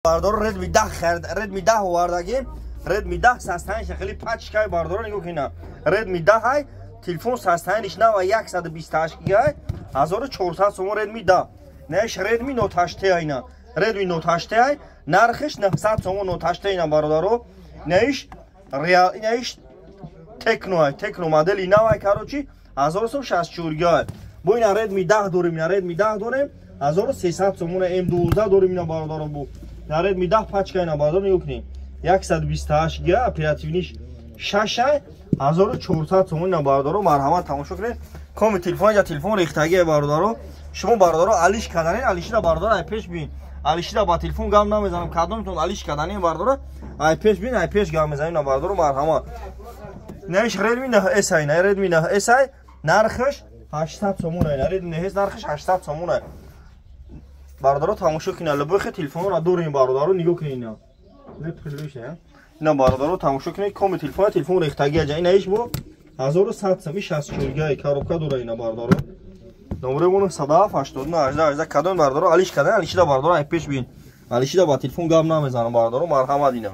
بردار ردمی 10 خرد ردمی 10 آوردگیم ردمی 10 سستنش خیلی پچکای بردار نگاه کن ردمی 10 های تلفن سستنش نه و 128 گیگا 1400 سوم ردمی 10 نش ردمی نوت 8 اینا ردمی نوت 8 های نرخش 900 سوم نوت 8 اینا بردارو نش ریال نش تکنو مدل اینا و کاروچی 1164 گیگا بو اینا ردمی 10 داریم ردمی 10 داریم 1300 سومون M12 داریم اینا بردارم بو ردمی 10 پچکای اینا بردار نگاه کنیم 128 گیگا اپراتیونیش 6 1400 سومون اینا بردارم مرحمت تماشا کنید کام تلفن یا تلفن ریختگی بردارم شما بردارو علیش کردنین علیش را بردار ای پیش بین علیش را با تلفن گام نمیزنم کدومتون علیش کردنین بردار ای پیش بین ای پیش گام میزنین بردارو مرحمت نش ردمی 9 اس ای نه ردمی 9 اس ای نرخش 800 سومون ای ردمی 9 نرخش 800 سومون ای بردارو تماشا کنین لبخ تلفن را دورین بردارو نگاه کنین اینا لبخلوشه اینا بردارو تماشا کنین کام تلفن ریختگی جا اینا ایش بو 1164 گیگا коробка داره اینا بردارو نمرمون 189 18 کدوم بردارو علیش کردن علیش دا بردارو ای پیش بین علیش دا با تلفن گام نمیزنم بردارو مرحمت اینا